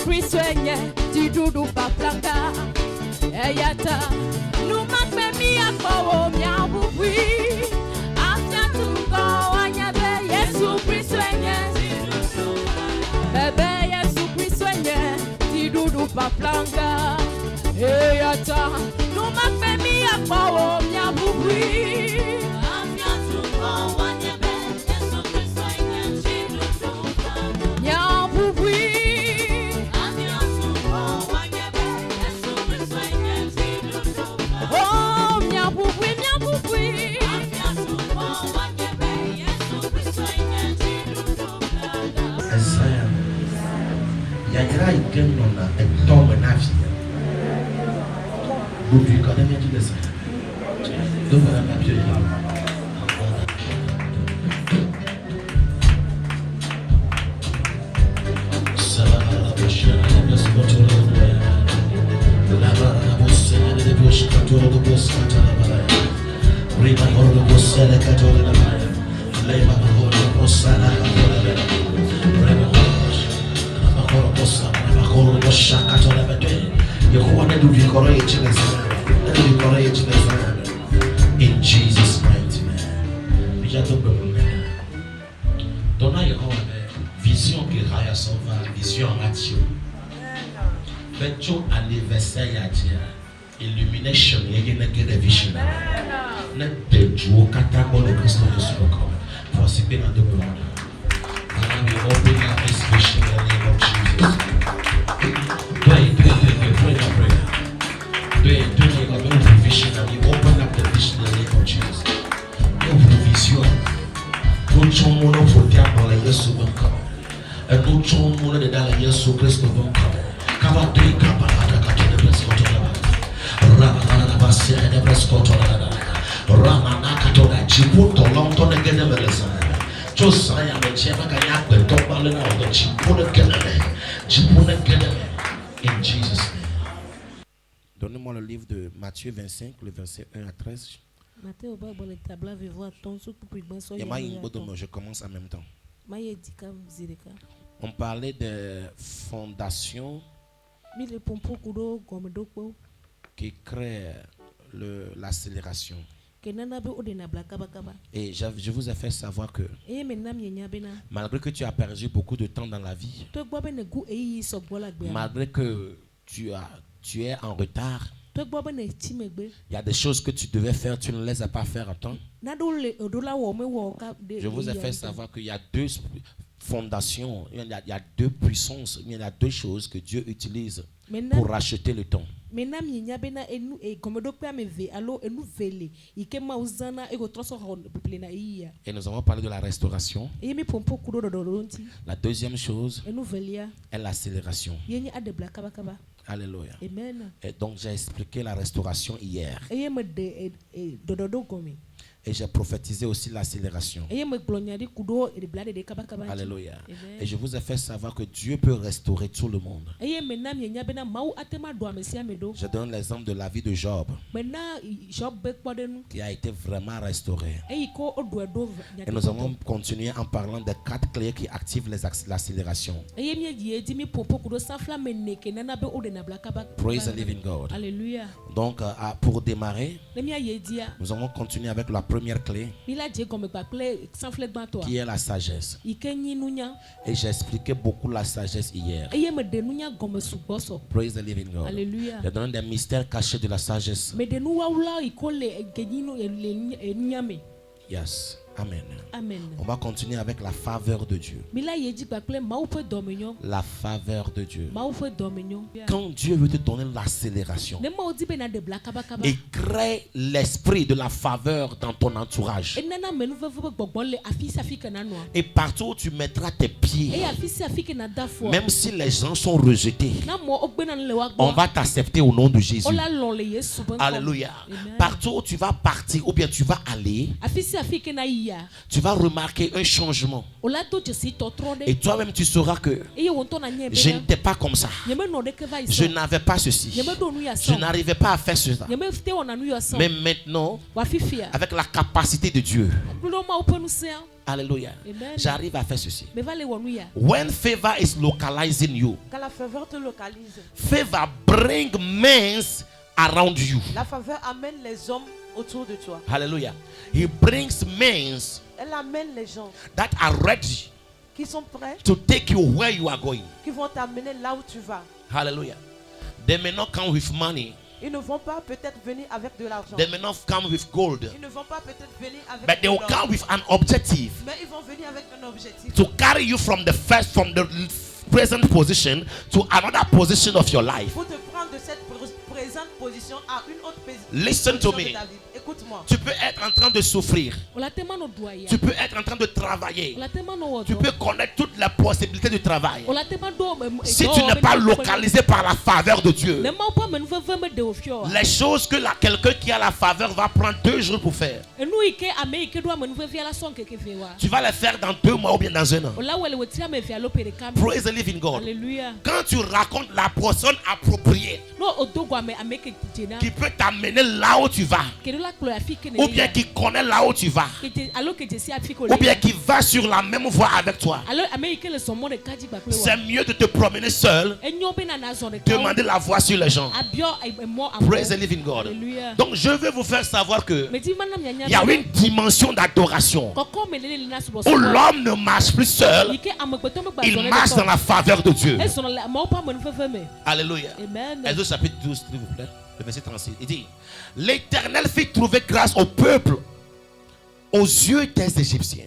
Priswenye tidudu paplanga eyata numakme miya kwa myabuwi afya tungo wanyabe Yesu Priswenye bebe Yesu Priswenye tidudu paplanga eyata numakme miya kwa myabuwi Depuis quand même, tu le sais. Donc, voilà la pied. Ça va, la bouche, la bouche, la bouche, la bouche, la bouche, la bouche, Rima horo bosala katola na maya. Lema horo bosala katola na maya. Rima horo bosala, rima horo bosala katola na maya. Yehowa na dubi kore echeleza, na dubi kore echeleza. In Jesus' mighty name. Bijato bebuna. Dona Yehowa na vision que Raya sauva, vision Mathieu. Betcho anniversaire ya dia. Illumination yegena gede vision. Let the Jew catapult the Christ of Jesus come for sipping on the blood. And we open up this vision in the name of Jesus. Pray your prayer. Do your vision and you open up the vision in the name of Jesus. Your vision. No chomono for diablo and Yesu come. And no chomono de dala Yesu Christ of come. Kaba de kaba hada kato de preskotola. Rama na basi de preskotola. Ramanaka to that chiputo long to the Genemeleza. Josiah Mechemaka the Tobalina of the Chipuna Geneme. Chipuna Geneme. In Jesus' name. Donnez-moi le livre de Matthieu 25, le verset 1 à 13. Et moi, je commence en même temps. On parlait de fondation qui crée l'accélération. Et je vous ai fait savoir que malgré que tu as perdu beaucoup de temps dans la vie, malgré que tu es en retard, il y a des choses que tu devais faire, tu ne les as pas faire à temps. Je vous ai fait savoir qu'il y a deux fondations, il y a deux puissances, il y a deux choses que Dieu utilise pour racheter le temps. Et nous avons parlé de la restauration. La deuxième chose est l'accélération. Alléluia. Et donc j'ai expliqué la restauration hier. Et j'ai prophétisé aussi l'accélération. Alléluia. Et je vous ai fait savoir que Dieu peut restaurer tout le monde. Je donne l'exemple de la vie de Job, qui a été vraiment restauré. Et nous allons continuer en parlant des 4 clés qui activent l'accélération. Praise the living God. Alléluia. Donc pour démarrer, nous allons continuer avec la première clé, qui est la sagesse. Et j'ai expliqué beaucoup la sagesse hier. Praise the living God. Alléluia. Je donne des mystères cachés de la sagesse. Yes. Amen. Amen. On va continuer avec la faveur de Dieu. La faveur de Dieu. Quand Dieu veut te donner l'accélération, il crée l'esprit de la faveur dans ton entourage. Et partout où tu mettras tes pieds, même si les gens sont rejetés, on va t'accepter au nom de Jésus. Alléluia. Partout où tu vas partir ou bien tu vas aller, tu vas remarquer un changement. Et toi-même tu sauras que je n'étais pas comme ça. Je n'avais pas ceci. Je n'arrivais pas à faire cela. Mais maintenant, avec la capacité de Dieu, alléluia, j'arrive à faire ceci. When favor is localizing you, quand la faveur te localise, favor bring men around you. La faveur amène les hommes autour de toi. Hallelujah. He brings men Elle amène les gens that are ready qui sont prêts, to take you where you are going. qui vont t'amener là où tu vas. Hallelujah. They may not come with money. Ils ne vont pas peut-être venir avec de l'argent. They may not come with gold. Ils ne vont pas peut-être venir avec But they de will l'or. come with an objective Mais ils vont venir avec un objectif. to carry you from the present position to another position of your life. Pour te prendre de cette présente position à une autre Listen position to de me. David. Écoute-moi. Tu peux être en train de souffrir. Olatema no doya. Tu peux être en train de travailler. Olatema no Tu wodo. peux connaître toutes les possibilités du travail. Olatema do. Si tu n'es pas localisé par la faveur de Dieu, Ne m'en pas me nouveau me de ofio. les choses que quelqu'un qui a la faveur va prendre 2 jours pour faire, Enu ike Amerique do me nouveau via la son keke fewa. tu vas les faire dans 2 mois ou bien dans 1 an. Ola wele wetia me via lo pere kam. Praise the living God. Alléluia. Quand tu racontes la personne appropriée No odogwa me ameke kitena. qui peut t'amener là où tu vas, Kero la klo afike ne. ou bien qui connaît là où tu vas, Kete alo kete si afike ou bien qui va sur la même voie avec toi, alors Amerique le son mo de kaji ba klo. c'est mieux de te promener seul, Enyo be na na zon de. demander la voie sur les gens. Abio mo Praise the living God. Alléluia. Donc je veux vous faire savoir que Me di manam nya nya. il y a une dimension d'adoration Koko me lele na subo. où l'homme ne marche plus seul, Ike amekpeto me gba il zon de. marche dans la faveur de Dieu. Et son la mo pas me nouveau me. Alléluia. Amen. Exode chapitre 12, s'il vous plaît, le verset 36. Il dit: L'Éternel fit trouver grâce au peuple aux yeux des Égyptiens,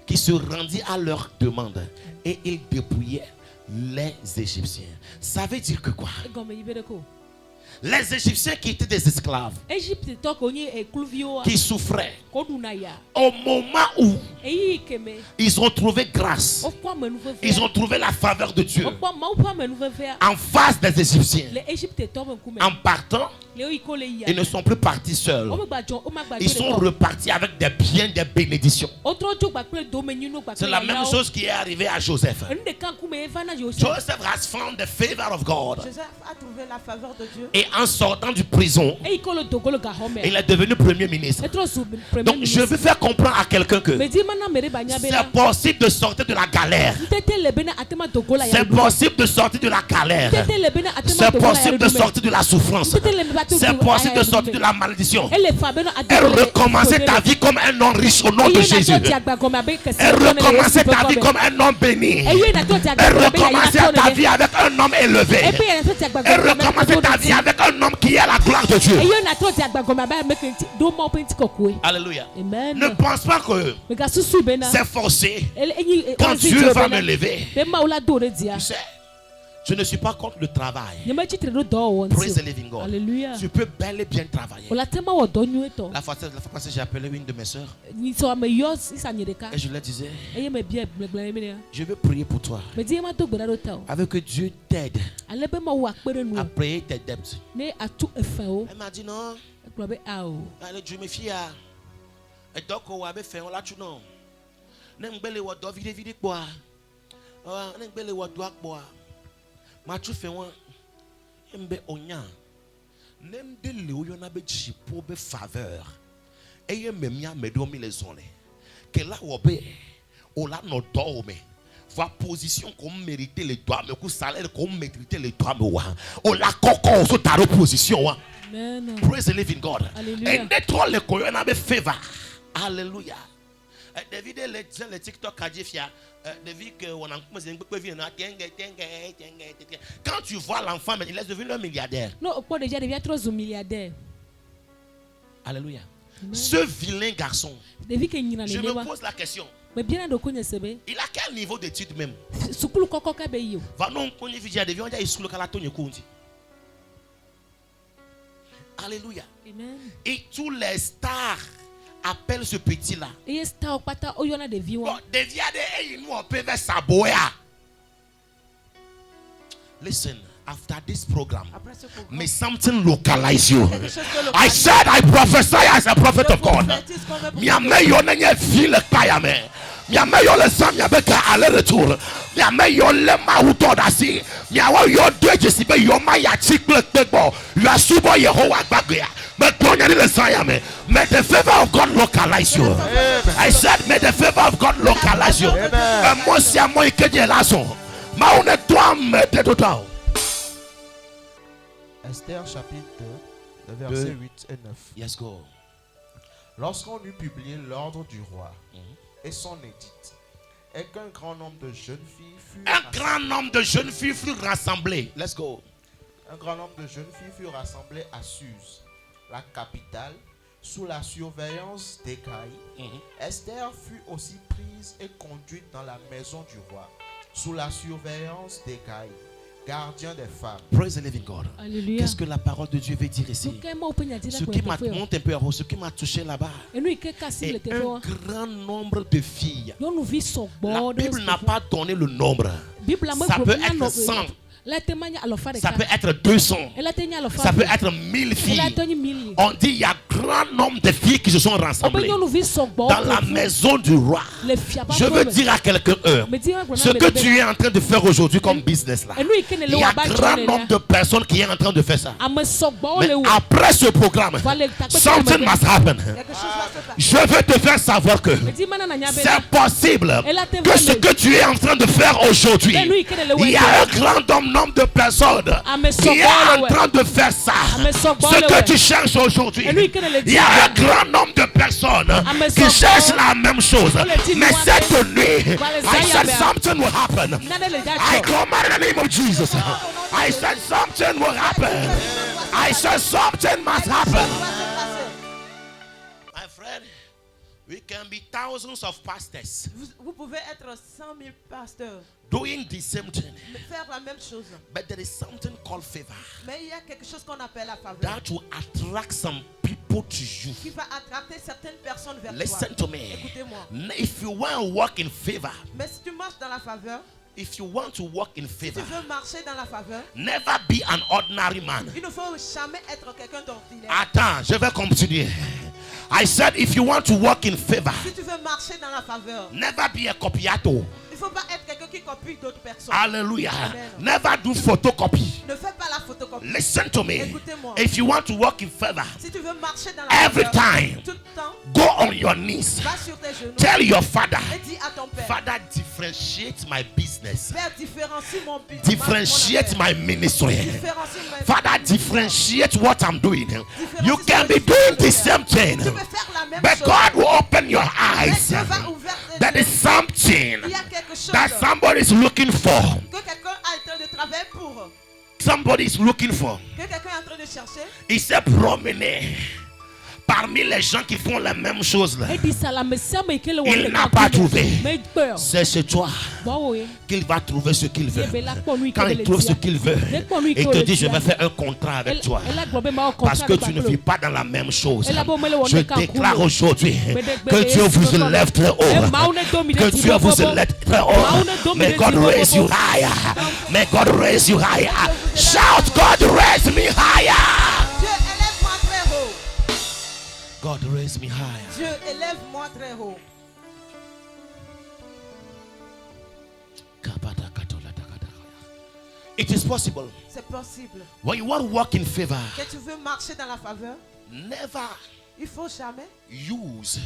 qui se rendit à leur demande, et ils dépouillaient les Égyptiens. Ça veut dire que quoi? Gome yibere ko. Les Égyptiens qui étaient des esclaves, Egypte to ko ni ekluvio. qui souffraient, Ko duna ya. au moment où Eyi keme. ils ont trouvé grâce, O kwa me nouveau ils ont trouvé la faveur de Dieu O kwa ma o pa me nouveau faire. en face des Égyptiens. Les Égypte to me kume. En partant, Le iko le ya. ils ne sont plus partis seuls. O me gba jon, o ma gba Ils sont repartis avec des biens, des bénédictions. Otro jo gba pe do me nyinu gba pe. C'est la même chose qui est arrivée à Joseph. Nde kan kume eva na yo. Joseph has found the favor of God. Joseph a trouvé la faveur de Dieu. Et en sortant du prison, E iko le dogo le ga home. il est devenu premier ministre. Etro sou premier Donc je veux faire comprendre à quelqu'un que Me di mana mere ba nya be la. c'est possible de sortir de la galère. Tete le bena atema dogo la ya. C'est possible de sortir de la galère. Tete le bena atema C'est dogo la ya. possible de sortir de la souffrance. C'est possible de sortir de la malédiction. Et les femmes Et recommencer ta vie comme un homme riche au nom de Jésus. Et recommencer ta vie comme un homme béni. Et recommencer ta vie avec un homme élevé. Et recommencer ta vie avec un homme qui est la gloire de Dieu. Alléluia. Amen. Ne pense pas que c'est forcé quand Dieu va me lever. Tu sais, je ne suis pas contre le travail. Praise the living God. Alléluia. Tu peux bel et bien travailler. La fois passée, j'ai appelé une de mes soeurs et je leur disais: je veux prier pour toi, avec que Dieu t'aide à payer tes dettes. Elle m'a dit: non, allez, Dieu me fie à. Et donc, on va faire là, tu non. N'embele wa do vide vide quoi. N'embele wa do quoi. Ma tu fais moi. Embe onya. N'embele o yona be chipo be faveur. Eye memia medomi les onle. Que là wo be o la no do me. Voir position comme mériter les droits, mais coup salaire comme mériter les droits, mais o la koko so ta position. Amen. Praise the living God. Alléluia. Et des trois les koyona be favor. Alléluia. David le TikTok a dit que quand tu vois l'enfant, il est devenu un milliardaire. Non, pas déjà devient trop un milliardaire. Alléluia. Ce vilain garçon, je me pose la question. Mais bien de Il a quel niveau d'études même? Va non connaître via des viandes, il sous Alléluia. Amen. Et tous les stars appellent ce petit là. Listen, after this program, may something localize you. I said I prophesy as a prophet of God. Miame yo nenye ville kayame. Miame yo le sam yabe ka aller retour. Miame yo le mauto dasi. Miawa yo deux jesibe yo ma ya chikle pegbo. You are subo Yehovah bagya. But don't you listen, may the favor of God localize you. I said, may the favor of God localize you. Esther chapitre 2, le verset 8 et 9. Yes, go. Lorsqu'on eut publié l'ordre du roi et son édite, et qu'un grand nombre de jeunes filles furent rassemblées. Let's go. Un grand nombre de jeunes filles furent rassemblées à Suse, la capitale, sous la surveillance d'Hécaï. Esther fut aussi prise et conduite dans la maison du roi, sous la surveillance d'Hécaï. gardien des femmes. Praise the living God. Alléluia. Qu'est-ce que la parole de Dieu veut dire ici? Ce qui m'a monté un peu à vous, ce qui m'a touché là-bas, et un grand nombre de filles. La Bible n'a pas donné le nombre. Ça peut être 100. Ça peut être 200. Ça peut être 1000 filles. On dit il y a grand nombre de filles qui se sont rassemblées dans la maison du roi. Je veux dire à quelqu'un, ce que tu es en train de faire aujourd'hui comme business là, il y a grand nombre de personnes qui sont en train de faire ça. Mais après ce programme, something must happen. Je veux te faire savoir que c'est possible que ce que tu es en train de faire aujourd'hui, il y a un grand nombre de personnes qui est en train de faire ça. Ce que tu cherches aujourd'hui, il y a un grand nombre de personnes qui cherchent la même chose. Mais cette nuit, I said something will happen. I command in the name of Jesus. I said something will happen. I said something must happen. My friend, we can be thousands of pastors. Vous pouvez être 100 000 pasteurs. Doing the same thing. Faire la même chose. But there is something called favor. Mais il y a quelque chose qu'on appelle la faveur. That will attract some people to you. Qui va attraper certaines personnes vers Listen toi. to me. Écoutez-moi. If you want to walk in favor, mais si tu marches dans la faveur, if you want to walk in favor, si tu veux marcher dans la faveur, never be an ordinary man. Il ne faut jamais être quelqu'un d'ordinaire. Attends, je vais continuer. I said if you want to walk in favor, si tu veux marcher dans la faveur, never be a copiato. Il ne faut pas être quelqu'un qui copie d'autres personnes. Hallelujah. Amen. Never do photocopy. Ne fais pas la photocopie. Listen to me. Écoutez-moi. If you want to walk in favor, si tu veux marcher dans la every faveur, time, tout le temps, go on your knees. Va sur tes genoux. Tell your father, et dis à ton père, Father, differentiate my business. Père, différencie mon business. Differentiate my ministry. Différencie my Father, differentiate what I'm doing. You can be doing the same thing, tu peux faire la même but chose. God will open your eyes. Dieu va ouvrir tes That yeux. is something Il y a quelque chose that somebody is looking for. que quelqu'un est en train de travailler pour. Somebody is looking for. Que quelqu'un est en train de chercher. Il s'est promené parmi les gens qui font la même chose là. Il n'a pas trouvé. C'est chez toi qu'il va trouver ce qu'il veut. Quand il trouve ce qu'il veut, il te dit je vais faire un contrat avec toi. Parce que tu ne vis pas dans la même chose. Je déclare aujourd'hui que Dieu vous élève très haut. Que Dieu vous élève très haut. May God raise you higher. May God raise you higher. Shout, God raise me higher. Dieu élève-moi très haut. God raise me higher. Dieu élève-moi très haut. It is possible. C'est possible. When you want to walk in favor, Que tu veux marcher dans la faveur, never il faut jamais use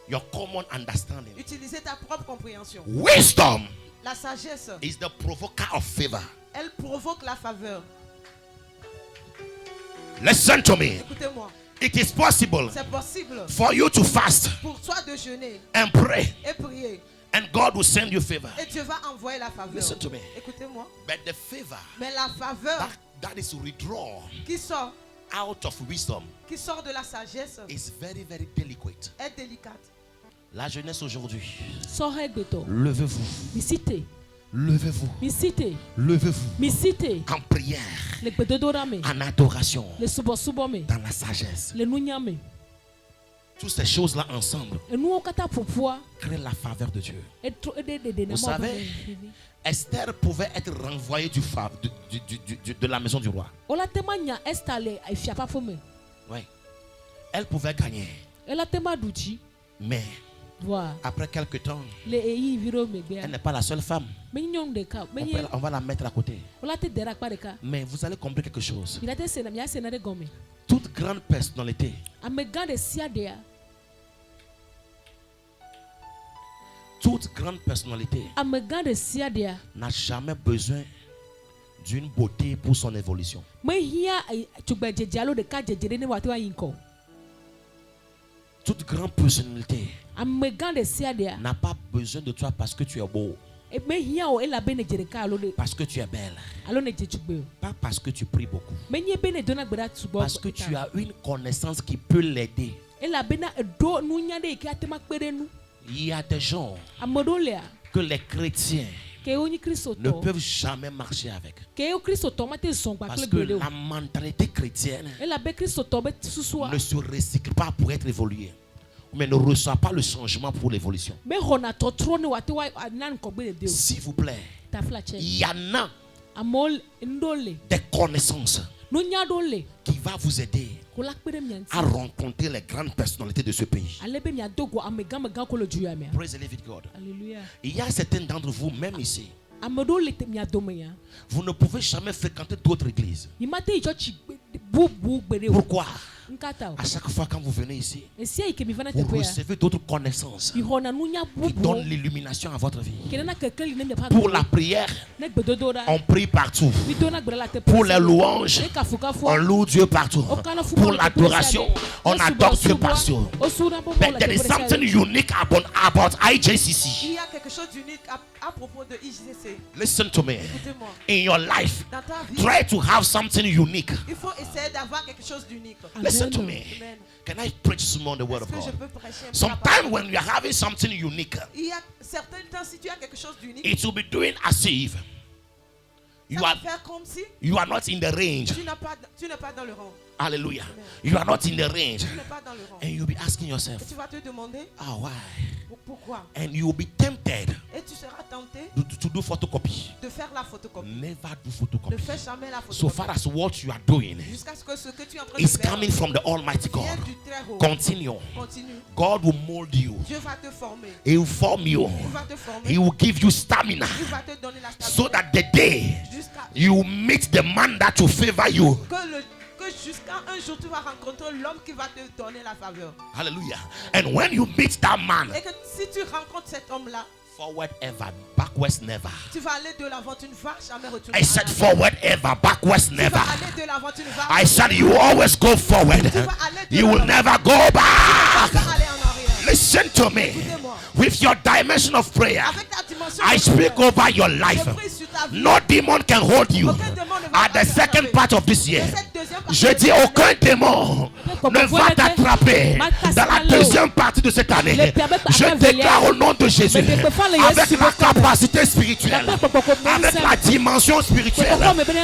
your common understanding. utiliser ta propre compréhension. Wisdom La sagesse, is the provoker of favor. elle provoque la faveur. Listen to me. Écoutez-moi. It is possible C'est possible for you to fast pour toi de jeûner and pray, et prier. and God will send you favor. Et Dieu va envoyer la faveur. Listen to me. Écoutez-moi. But the favor Mais la faveur that is withdrawn qui sort out of wisdom de la sagesse is very, very delicate. est délicate. La jeunesse aujourd'hui, Levez-vous. levez-vous. Levez-vous. Levez-vous. En prière, en adoration, dans la sagesse. Toutes ces choses-là ensemble créent la faveur de Dieu. Vous savez, Esther pouvait être renvoyée de la maison du roi. Oui. Elle pouvait gagner. Mais après quelques temps, elle n'est pas la seule femme. On va la mettre à côté. Mais vous allez comprendre quelque chose. Toute grande personnalité n'a jamais besoin d'une beauté pour son évolution. Toute grande personnalité n'a pas besoin de toi parce que tu es beau, parce que tu es belle, pas parce que tu pries beaucoup, parce que tu as une connaissance qui peut l'aider. Il y a des gens que les chrétiens ne peuvent jamais marcher avec. Parce que la mentalité chrétienne ne se recycle pas pour être évoluée, mais ne reçoit pas le changement pour l'évolution. S'il vous plaît, il y en a des connaissances qui va vous aider à rencontrer les grandes personnalités de ce pays. Praise the living God. Il y a certains d'entre vous, même ici, vous ne pouvez jamais fréquenter d'autres églises. Pourquoi? À chaque fois quand vous venez ici, vous recevez d'autres connaissances qui donnent l'illumination à votre vie. Pour la prière, on prie partout. Pour les louanges, on loue Dieu partout. Pour l'adoration, on adore Dieu partout. But there is something unique about IJCC. Il y a quelque chose d'unique à propos de IJCC. Listen to me. Écoutez-moi. In your life, Dans ta vie, try to have something unique. il faut essayer d'avoir quelque chose d'unique. Listen to me. Amen. Can I preach some more the word of Est-ce que je God? peux prêcher un peu la Sometimes parole? when you are having something unique, Il y a certains temps, si tu as quelque chose d'unique, it will be doing as if ça you va are faire comme si not in the range. tu n'es pas dans le rang. Hallelujah. You are not in the range. Tu n'es pas dans le rang. And you'll be asking Et yourself, tu vas te demander why? pourquoi. And you will be tempted Et tu seras tenté to do photocopy. de faire la photocopie. Never do Ne photocopy. fais jamais la So photocopie. far as what you are doing Jusqu'à ce que tu es en train de is faire coming from the Almighty God. vient du très haut. Continue. Continue. God will mold you. Dieu va te former. He will form you. Il va te former. He will give you stamina Il va te donner la so stabilité. that the day Jusqu'à you meet the man that will favor you. que jusqu'à un jour tu vas rencontrer l'homme qui va te donner la faveur. Hallelujah. And when you meet that man, Et que si tu rencontres cet homme-là, forward ever, backwards never. tu vas aller de l'avant, tu ne vas jamais retourner. I said forward ever, backwards Tu never. vas aller de l'avant, tu ne vas I said you always go forward. You will never go back. pas aller en arrière. Listen to me. Écoutez-moi. With your dimension of prayer, Avec ta dimension I de speak prière, over your je life. prie sur ta vie. No demon can hold you. At the second part of this year, je dis aucun démon ne va t'attraper dans la deuxième partie de cette année. Je déclare au nom de Jésus, avec la capacité spirituelle, avec la dimension spirituelle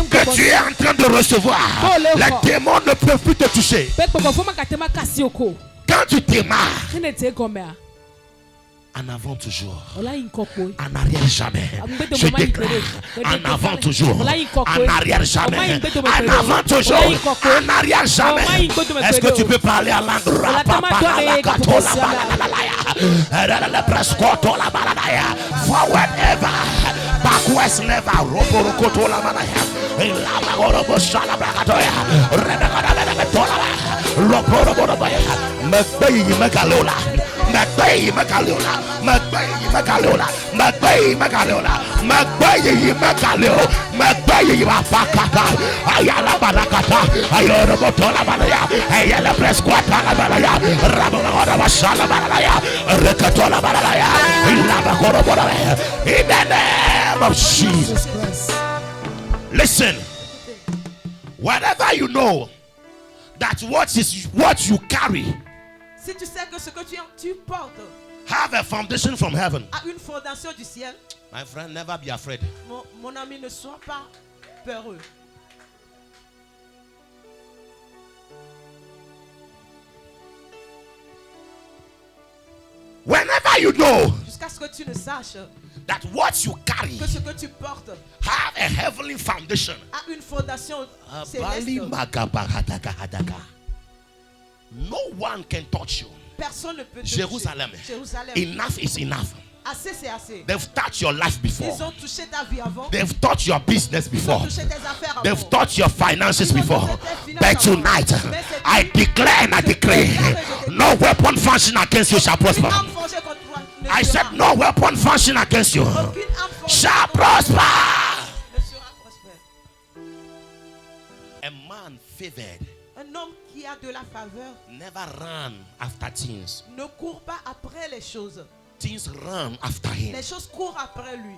que tu es en train de recevoir, les démons ne peuvent plus te toucher. Quand tu démarres, en avant toujours, en arrière jamais. Je déclare, en avant toujours, en arrière jamais. En avant toujours, en arrière jamais. Est-ce que tu peux parler en langue? Forward ever, backwards never. Magbayi Magalola, Magbayi Magalola, Magbayi Magalola, Magbayi Magaleo, Magbayi Mapakata, Ayala Barakata, Ayora Botola Balaya, Ayala Presquata Balaya, Rabana Masala Balaya, Recatola Balaya, Ilabakoro Balaya, in the name of Jesus. Listen, whatever you know that what you carry. Si tu sais que ce que tu portes have a foundation from heaven, a une fondation du ciel, my friend, never be afraid. Mon ami, ne sois pas peureux. Whenever you know jusqu'à ce que tu ne saches that what you carry que ce que tu portes have a heavenly foundation, a une fondation céleste. No one can touch you. Personne ne peut te Jérusalem. toucher. Jérusalem. Enough is enough. Assez, c'est assez. They've touched your life before. Ils ont touché ta vie avant. They've touched your business Ils ont before. touché tes affaires avant. They've touched your finances Ils ont before. touché tes finances But avant. tonight, Mais cette I nuit, declare and I decree, no weapon functioning against you shall prosper. aucune arme forgée contre toi ne I sera- said, no weapon functioning against you aucune arme forgée shall contre toi prosper. ne sera prospère. A man favored Un homme qui a de la faveur never run after things. ne court pas après les choses. Things run after him. Les choses courent après lui.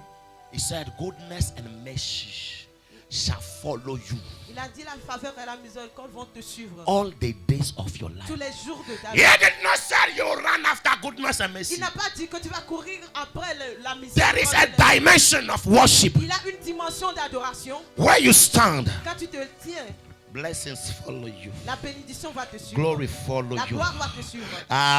He said, goodness and mercy shall follow you Il a dit la faveur et la miséricorde vont te suivre all the days of your life. tous les jours de ta He vie. did not say you run after goodness and mercy. Il n'a pas dit que tu vas courir après la miséricorde. There is a dimension of worship Il a une dimension d'adoration. where you stand. Quand tu te tiens, Blessings follow you. la bénédiction va te suivre. Glory follow La you. gloire va te suivre.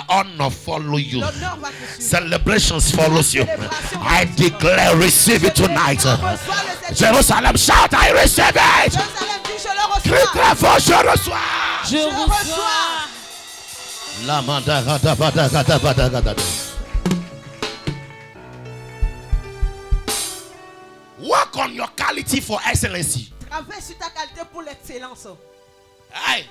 Honor follow you. L'honneur va te suivre. Celebrations follows you. Célébration I va te suivre. declare, receive it tonight. Reçois le Seigneur. Jerusalem, shout, I receive it. Jérusalem dit, je le Crie reçois. très fort, je reçois. Je reçois. La manda gada bada gada bada gada. Work on your quality for excellency. Travaille sur ta qualité pour l'excellence. Hey,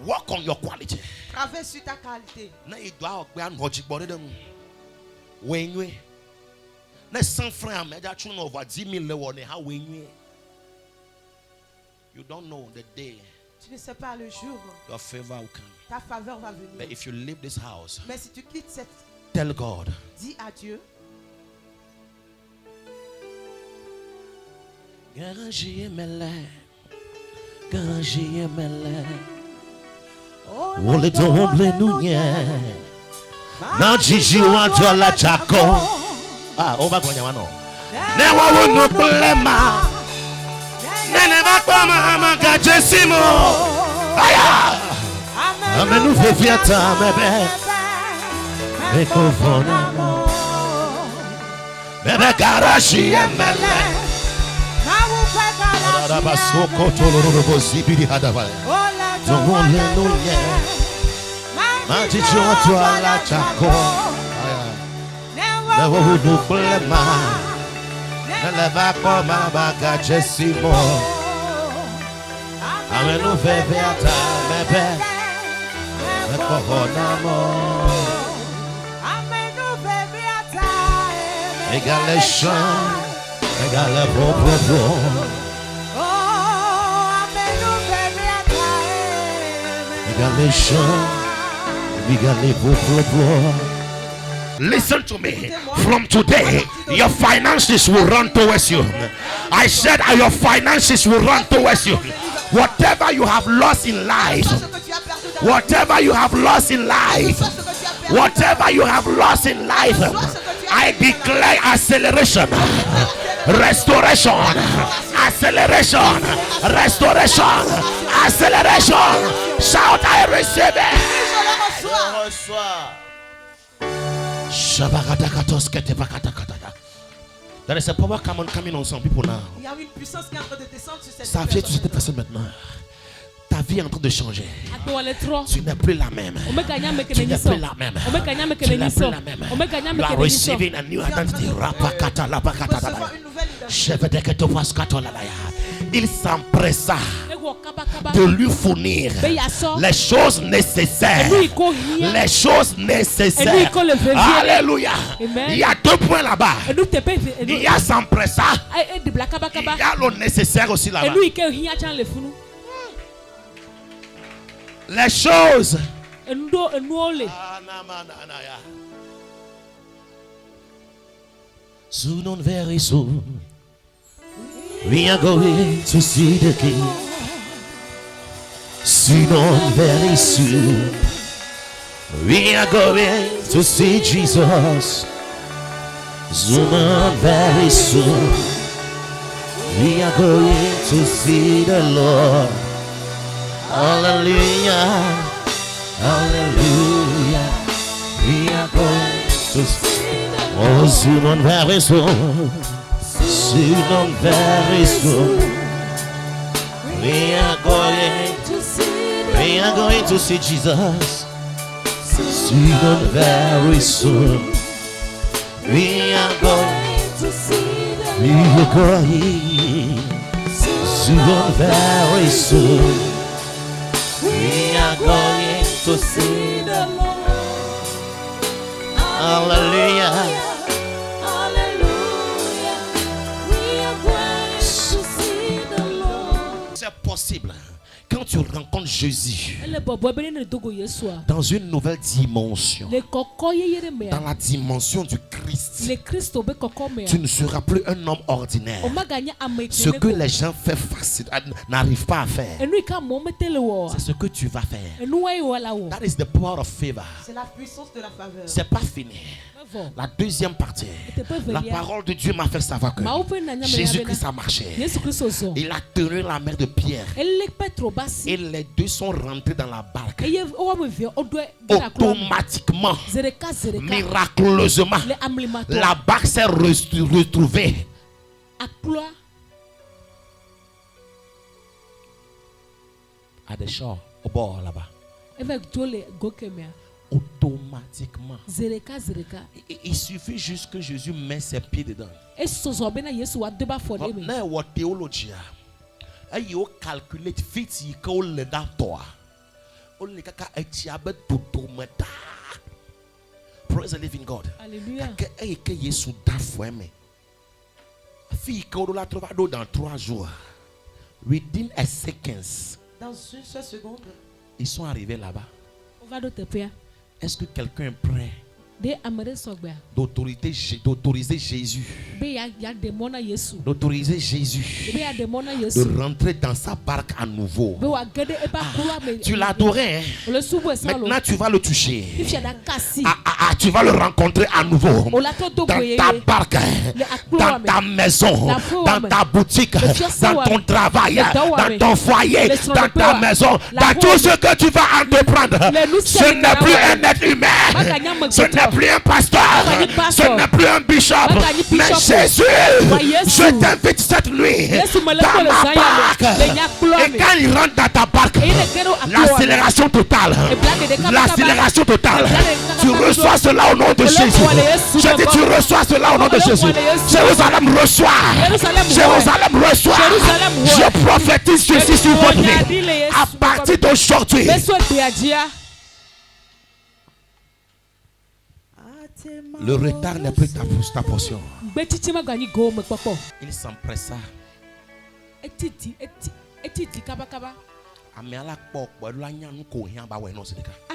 work on your quality. Travaille sur ta qualité. Na idwa ogbe anhoji gbore dem. Wenwe. Na san frère ameja tun over 10,000 lewo ne ha wenwe. You don't know the day Tu ne sais pas le jour, your favor will come. ta faveur va But venir. if you leave this house, Mais si tu quittes cette, tell God, dis à Dieu. Garangie mele. Garangie mele. Ole tomble nunye. Na jiji wa tola chako. Ah, oba gonya wano. Ne wa wonu problema. Nene ba kwa mama gajesimo. Aya. Amenu fefiata mebe. Ekofona. Bebe garashi emele. Arabasoko tolorobo zibiri hadaba. Tomole nunye. Na jiji wa tola chako. Aya. Ne wa wonu problema. Eleva koma baga jesimo. Amenu fefiata mebe. Ekofonamo. Égalation. Égale pro. Égalation. Égale pro. Listen to me. From today, your finances will run towards you. I said your finances will run towards you. Whatever you have lost in life, Ce que tu as perdu dans whatever you have lost in life, ce que tu as perdu. whatever you have lost in life, I declare acceleration, restoration, acceleration, restoration, acceleration. Shout, I receive it. Je le reçois. There is a power coming on some people now. Il y a une puissance qui est en train de descendre sur cette Ça vient sur cette personne. personne maintenant. Ta vie est en train de changer. Akpewale Tu n'es plus la même. omekanya Tu mekene n'es niso. plus la même. Omekanya Tu mekene n'es niso. plus la même. Omekanya You are mekene niso. receiving a new identity. Rapakata, lapakata, Recevoir une nouvelle identité. Chevedeketo paskato lalaya. Il s'empressa Ego kaba kaba. de lui fournir Be yaso. les choses nécessaires. Enu iko hia. Les choses Enu nécessaires. iko le vevier. Alléluia. Amen. Il y a deux points là-bas. Enu tepe Il enu. y a s'empressa. E de bla kaba Il kaba. y a le nécessaire aussi là-bas. Enu ike hia chan le funu. Les choses. Enu do enu ole. Soon on very soon, we are going to see the King. Soon on very soon, we are going to see Jesus. Soon on very soon, we are going to see the Lord. Hallelujah, hallelujah. We are going to see. Oh, soon on very soon, soon on very soon, we are going to see Jesus. Soon on very soon, we are going to see the Lord. We are going soon on very soon, we are going to see the Lord. Hallelujah. C'est possible. Quand tu rencontres Jésus ele bɔbɔ be ne dogo Yesua. dans une nouvelle dimension, Le kɔkɔ yeye de dans mea. la dimension du Christ, Le Christo be kɔkɔ mea. tu ne seras plus un homme ordinaire. O maga nya ame Ce que kene ko. les gens font facile, n'arrivent pas à faire, Enu ika mo metele wo. c'est ce que tu vas faire. Enu wa yo la wo. That is the power of favor. C'est la puissance de la faveur. C'est pas fini. Mavo. La deuxième partie, Ete pe la velia. parole de Dieu m'a fait savoir que Ma open na nya me Jésus-Christ a marché. Yesu Christo zo. Il a tenu la main de Pierre Ele Petro basi. et les deux sont rentrés dans la barque. Eye o wa me vie o do gina klo. Automatiquement, Zereka. miraculeusement, Le amlimato. la barque s'est retrouvée Akploa. à des shores, au bord là-bas. Eve jole goke mea. Automatiquement. Zereka. Il suffit juste que Jésus met ses pieds dedans. E sozo be na Yesu wa deba for de me. Na what theology. Et you calculate fit yi ko le da to. O le kaka etia be toto meta. Praise the living God. Alléluia. Que Yesu da fo me. Fi ko do la trouva do dans 3 jours. Within a seconds, Dans une seule seconde, ils sont arrivés là-bas. On va do tepea. Est-ce que quelqu'un est prêt De amere sogbea. d'autoriser Jésus, Be ya demona Yesu. d'autoriser Jésus Be ya demona Yesu. de rentrer dans sa barque à nouveau? Be wa gede e ba kula me. Tu l'adorais, hein? Le subo salo. Maintenant tu vas le toucher. Ifia da kasi. Tu vas le rencontrer à nouveau O la to do dans boye. ta barque, dans ta maison, dans ta boutique, dans ton travail, dans ton foyer, dans ta maison, dans tout ce que tu vas entreprendre. Ce n'est plus un être humain, ce n'est plus un pasteur, ce n'est plus un bishop, mais Jésus, je t'invite cette nuit dans ma barque. Et quand il rentre dans ta barque, l'accélération totale, l'accélération totale, tu reçois cela au nom de Jésus. Je dis, tu reçois cela au nom de Jésus. Jérusalem reçoit. Jérusalem reçoit. Je prophétise ceci sur votre vie. À partir d'aujourd'hui, le retard n'est plus ta portion. Il s'empressa.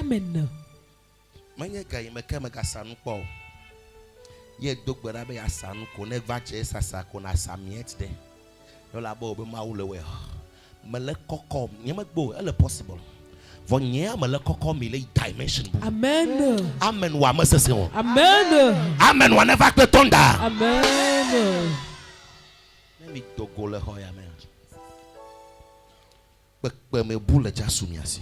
Amen. Manye gaye meke meka sanu po. Ye dogbera be ya sanu ko ne va che sasa ko na samiet de. No la bo be ma wo le we. Mele kokko nyema gbo ele possible. Vo nya mele kokko mi le dimension. Amen. Amen wa mesese won. Amen. Amen wa never the thunder. Amen. Let me dogo le ho ya men. Be me boule ja sumiasi.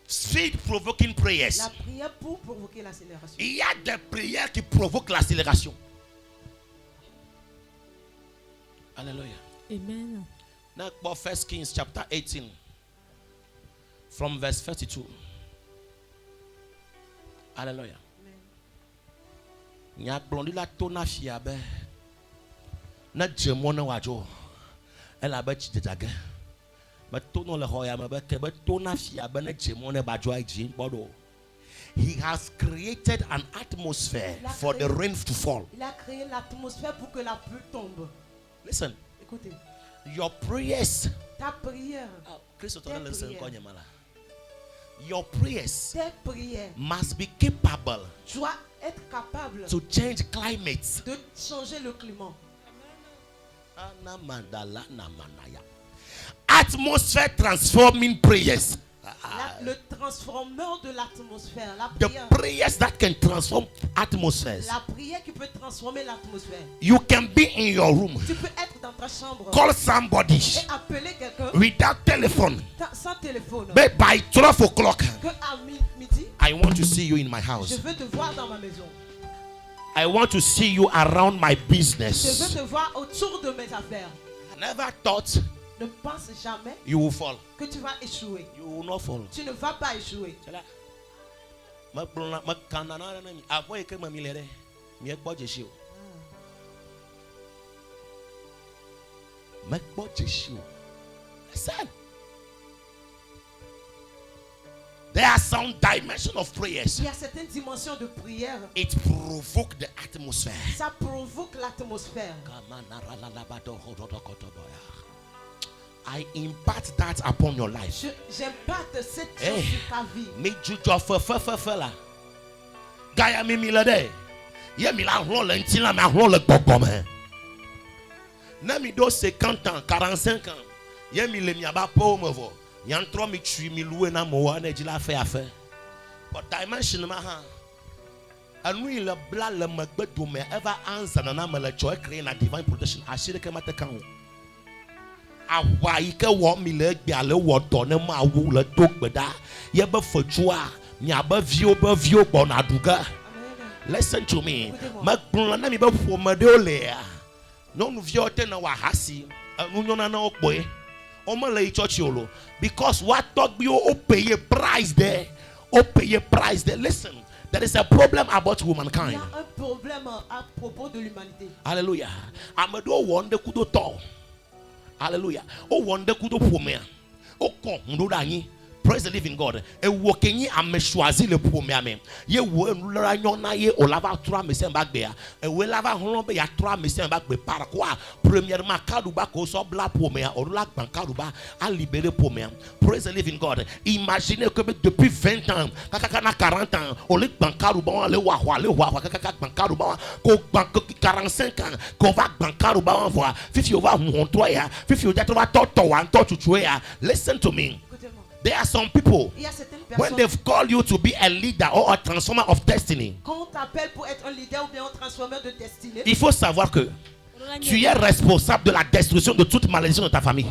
Speed provoking prayers. la prière pour provoquer l'accélération. Il y a des prières qui provoquent l'accélération. Alléluia. Amen. Now, 1 Kings chapter 18, from verse 32. Alléluia. Nya blondi la tona fiabe. Na jemona wajo. Elle a bâti de dague. He has created an atmosphere for the rain to fall. Il a créé l'atmosphère pour que la pluie tombe. Listen, Écoutez, your prayers. ta prière, Your prayers tes prières must be capable doit être capable to change climates. de changer le climat. Atmosphere transforming prayers. Le transformeur de l'atmosphère, la The prière. prayers that can transform atmospheres. La prière qui peut transformer l'atmosphère. You can be in your room. Tu peux être dans ta chambre Call somebody et appeler quelqu'un without telephone. sans téléphone. But by 12 o'clock, Que à midi, I want to see you in my je house. veux te voir dans ma maison. I want to see you around my Je veux business. te voir autour de mes affaires. I never thought Ne pense jamais you will fall. que tu vas échouer. You will not fall. Tu ne vas pas échouer. Listen. There are some dimensions of prayers. Il y a certaines dimensions de prière. It provokes the atmosphere. Ça provoque l'atmosphère. I impart that upon your life. J'impacte cette Hey. chose sur ta vie. Me juju fe la. Gaya mi le de. Ye mi la ron le nti la me ron le gbogbo me. Na mi do 50 ans, 45 ans. Ye mi le mi aba po me vo. Yan tro mi tui mi loué na mo wa na di la fait affaire. But dimension ma ha. Anu le bla le megbe do me ever answer na me le joy create na divine protection. Ashire ke mate kan. Awa ike wo mi le gbe ale wo do ne ma wu le dogbeda. Ye be fojua, mi aba vio gbo na duga. Listen to me. Magbon na mi be fo me de ole. No nu vio te na wa hasi. Anu nyona na okboe. Omo le church yolo because what talk be o pay a price there. O pay a price there. Listen, there is a problem about Il womankind. y a un problème à propos de l'humanité. Hallelujah. Amado wonde kudo to. Hallelujah. O wonde kudo pomea. O ko ndo danyi. Praise the living God. E wo kenyi ame choisi le pomea me. Ye wo enura nyona ye o lava tura me sem bagbe ya. E we lava hono be ya tura me sem bagbe par quoi. Premièrement kaduba ko so bla pomea o la gban kaduba a libérer pomea. Praise the living God. Imaginez que depuis 20 ans, kaka na 40 ans, o le gban kaduba le wa kaka gban kaduba ko gban 45 ans, ko va gban kaduba voir. Fifi o va montoya ya. Fifi o ja to va to wan to chuchu ya. Listen to me. Écoutez-moi. There are some people, Il y a certaines when personnes, they've called you to be a leader or a transformer of destiny, quand on t'appelle pour être un leader ou bien un transformeur de destinée, il faut savoir que tu es responsable de la destruction de toute malédiction de ta famille.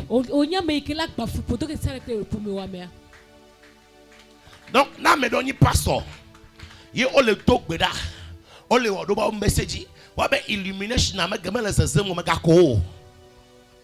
Donc, na me doni pastor. Ye o le dogbeda. O le odoba message. Wa be illumination na me geme le sesem me gako.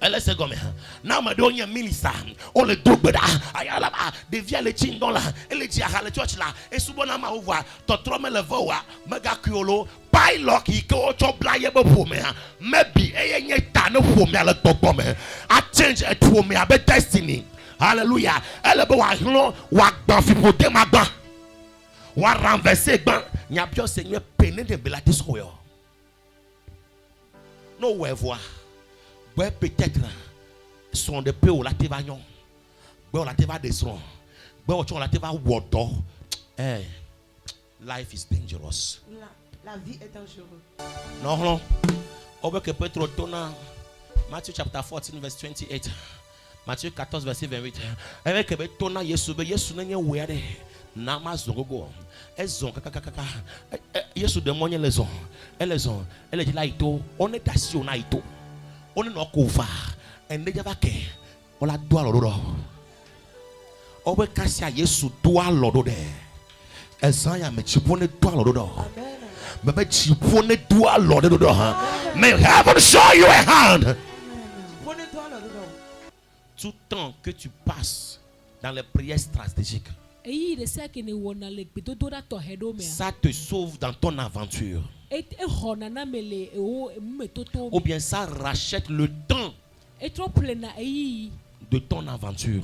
Elle se gomme. Na me doni minister. O le dogbeda. Ayala ba devia le chindon la. Ele ji aha le church la. E subo na ma owa. Totro me le vowa. Me gakiolo. Pai lock ike o cho bla ye be po me ha. Maybe e ye ta ne po me le gbogbo me. I change it for me be destiny. Hallelujah. Elle be wa hlo wa gban fipo de ma gban. Wa renverser gban. Nya bio seigneur peine de belati soyo. No we voir. Ouais, peut-être son de peu ou la te va nyon. Ouais, la te va descendre. Ouais, la te va wodo. Eh, life is dangerous. la vie est dangereuse. Non. On veut que peut-être tourner. Matthieu chapter 14 verse 28. Matthieu 14 verset 28. Avec que tourner Yesu n'est were na ma zongogo. Ezon kaka. Yesu demande les on. Elle dit là ito, on est assis on a ito. On est no kufa. En deja va ke. On la doit lodo. On veut casser Yesu doit lodo de. Ezan ya me chipone doit lodo. Amen. Mais chipone doit lodo do. May heaven show you a hand. Prenez-toi le dedans. Tout temps que tu passes dans les prières stratégiques, ça te sauve dans ton aventure. Ou bien ça rachète le temps de ton aventure.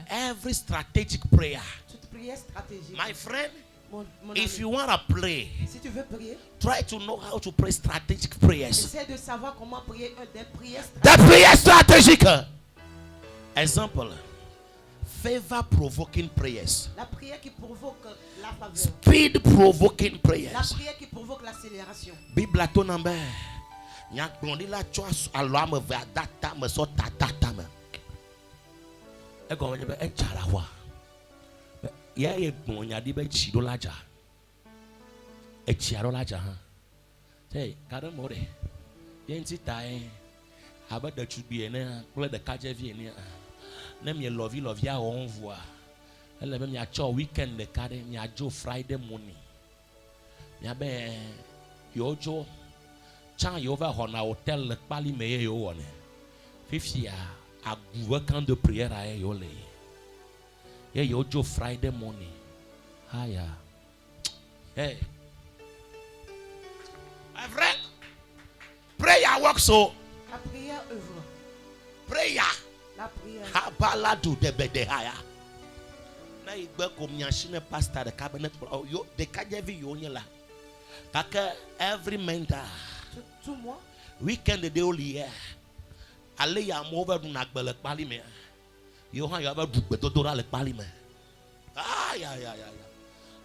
Every strategic prayer, Toute prière stratégique. my friend, Mon if ami, you want to pray, si tu veux prier, try to know how to pray strategic prayers. essaie de savoir comment prier des prières The stratégiques. prayer strategic. Example, favor provoking prayers, La prière qui provoque la faveur. speed provoking La prayers. prière qui provoque l'accélération. Bible to number. Nyak blondi la choice alo me va data me so tata me. E go be e chala wa. Ya e gbon nya di be chi do laja. E chi aro laja ha. Say, kada more. Yen ti tai. Aba da chu bi ene, kule de kaje vi ene. Na me love ya on voa. Ele be me a cho weekend de kade, me a jo Friday morning. Me be yo jo Chan yo va hona hotel le pali meye yo one. Fifi a gouwe camp de prière a yo le. Ye yo jo Friday morning. Haya. Hey. My friend. Prayer works so. La prière œuvre. Prayer. La prière. Habala do de bede haya. Na igbe ko miashine pastor the cabinet yo de kajevi yo nyela. Kaka every mentor. Tout moi. Weekend de only year. allez ya move du nagbele kpali me. Yo han ya ba du petodora le kpali me. Ah ya.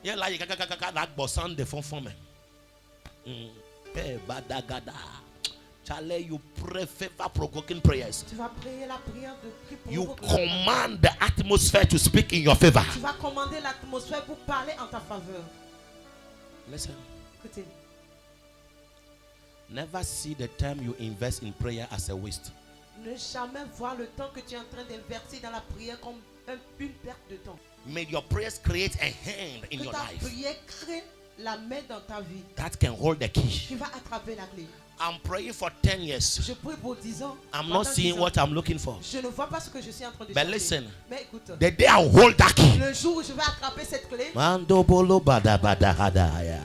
Ya la kaka na gbosan de fon me. Badagada. Chale, you pray favor provoking prayers. Tu vas prier la prière de qui You provoque. command the atmosphere to speak in your favor. Tu vas commander l'atmosphère pour parler en ta faveur. Listen. Écoutez, Never see the time you invest in prayer as a waste. ne jamais voir le temps que tu es en train d'inverser dans la prière comme une perte de temps. May your prayers create a hand in Que your ta life prière crée la main dans ta vie. that can hold the key. Tu vas attraper la clé. I'm praying for 10 years. Je prie pour 10 ans. I'm Pendant not seeing 10 ans, what I'm looking for. je ne vois pas ce que je suis en train de But chercher. listen, Mais écoute, the day I hold that key. le jour où je vais attraper cette clé, Mando bolo bada bada hadaya.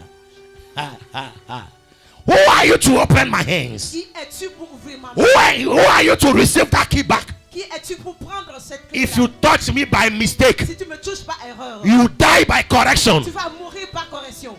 Who are you to open my hands? qui es-tu pour ouvrir ma Who main? who are you to receive that key back? Qui es-tu pour prendre cette clé? If you touch me by mistake, Si tu me touches par erreur, you die by correction. tu vas mourir par correction.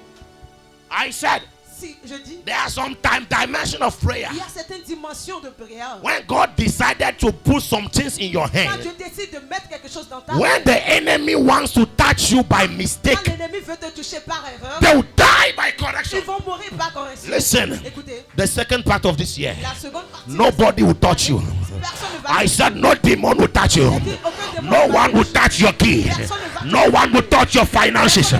I said, Si je dis, there are some dimension of prayer. il y a certaines dimensions de prière. When God decided to put some things in your Quand hand, Dieu décide de mettre quelque chose dans ta when main, the enemy wants to touch you by quand mistake, l'ennemi veut te toucher par erreur, they will die by correction. ils vont mourir par correction. Listen, Écoutez, the second part of this year, la seconde partie, nobody will touch you. personne ne va I said, no demon will touch you. No one will touch your key. No one will touch your finances.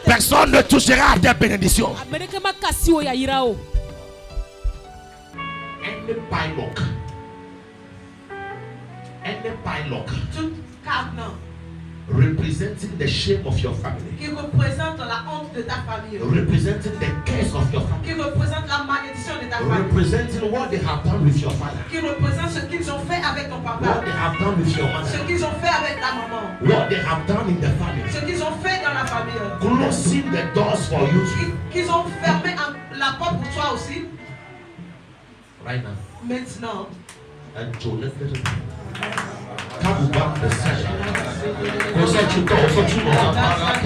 Personne ne touchera à tes bénédictions. Amerika makasi o ya yira o. Any bylock tout cadenas representing the shame of your family, qui représente la honte de ta famille, representing the curse of your family, qui représente la malédiction de ta famille, representing what they have done with your father, qui représente ce qu'ils ont fait avec ton what papa, they have done with your ce mother, qu'ils ont fait avec ta maman, what they have done in the family, ce qu'ils ont fait dans la famille, closing the doors for you qu'ils ont fermé la porte pour toi aussi. right now. Maintenant, And to lift it up. Come back the side. Go set you go for two more. Come back.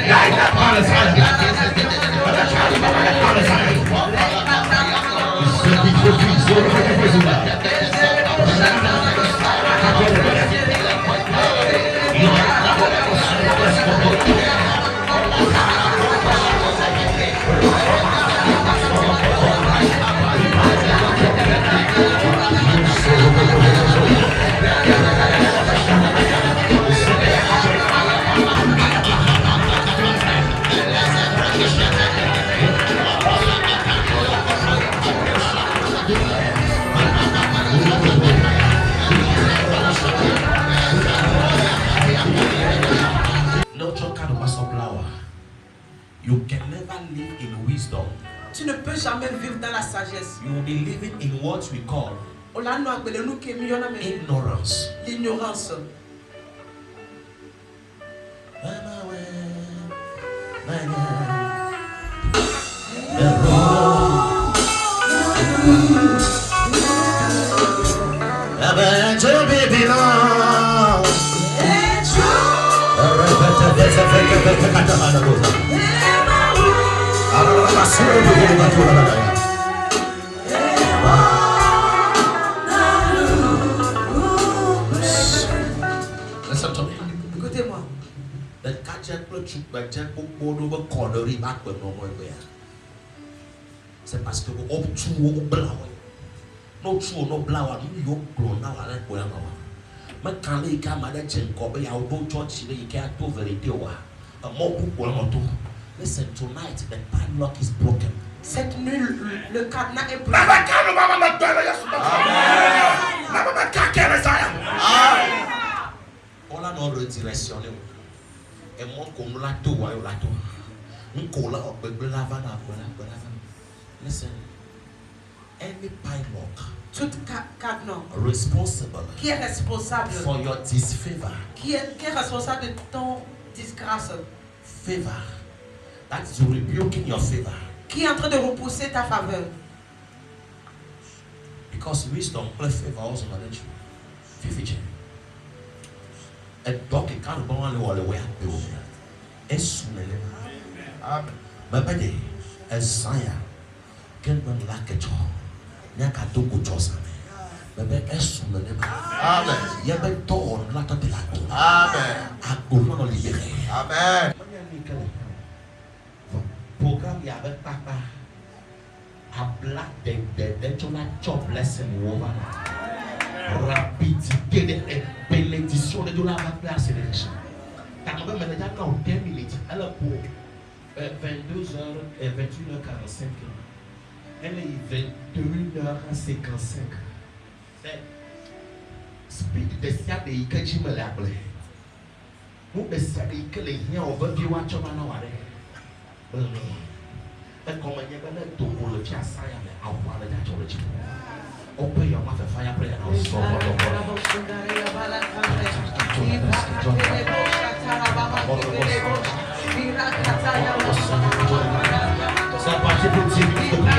Like that Palestine. You can never live in wisdom. tu ne peux jamais vivre dans la sagesse. You will be living in what we call ignorance. L'ignorance. Listen to me. Écoutez-moi. C'est parce que vous tout blanc. No true no blanc, no glow now I like boy. Mais quand les camarades tiennent comme il y a au bon church, il y a tout vérité. Listen, tonight the padlock is broken. Cette nuit, le cadenas est brisé. On a non redirectionné. Et mon qu'on l'a tout, on l'a tout. On colle au bébé lavana. Listen, any padlock Tout cadenas responsible qui est responsable, for your disfavor, qui est responsable de ton disgrâce, favor, that's rebuking your favor. qui est en train de repousser ta faveur. Because wisdom plus favor also knowledge. Fifi. A dog can't go on the way. As soon as my body, as Saya, can run like a child. Nyakatoko Josame. Bebe Esum le Nema. Amen. Yebe Ton la Totelato. Amen. Agono libéré. Amen. Programme avec papa. A black de tu la job lesson woman. Rapidité de bénédiction de la accélération. T'as même déjà quand 10 minutes. Alors pour 22h et 21h45. Elle est 21h55. Speed de sia de ikaji me la ble. Nous de sia de ikele hia on veut vivre choma na ware. Et comme il y a un tout pour le faire ça, il y a un point de la on peut y avoir fait faire après un c'est parti pour 10 minutes.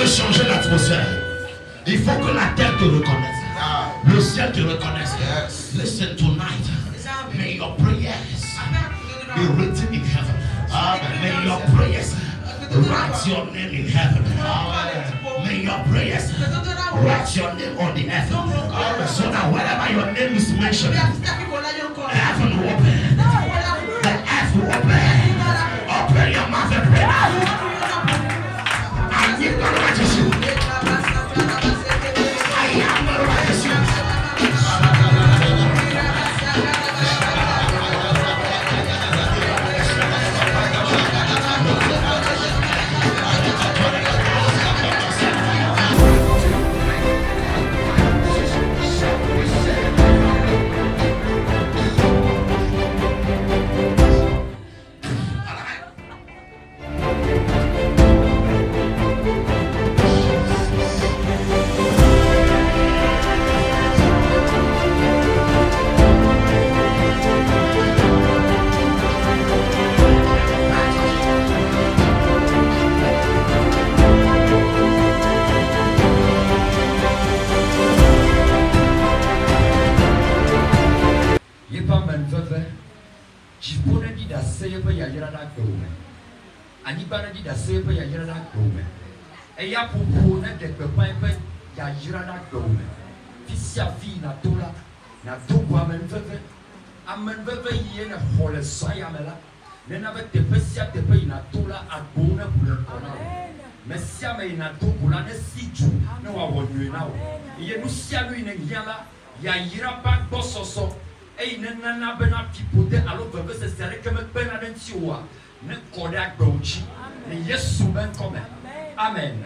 Changer l'atmosphère. Il faut que la terre te reconnaisse. Le ciel te reconnaisse. Listen tonight. May your prayers be written in heaven. May your prayers write your name in heaven. May your prayers write your name on the earth. So that wherever your name is mentioned, heaven will open. The earth will open. Open your mouth and pray. I am the righteousness. I am the righteousness. Anibana di da sebe ya yira na dome. Eya popo na de pepan pe ya yira na dome. Fisia fi na tola na dopo amen veve. Amen veve ye na hole saya mela. Nena be te pesia te pe na tola agbona bule kona. Mesia me na dopo la ne siju na wa wonwe na wo. Ye nu sia lu ine yala ya yira ba bososo. E nena na be na pipote alo veve se sere ke me pe na denti wa. Ne kodak bronchi. Ne Yesu ben come. Amen.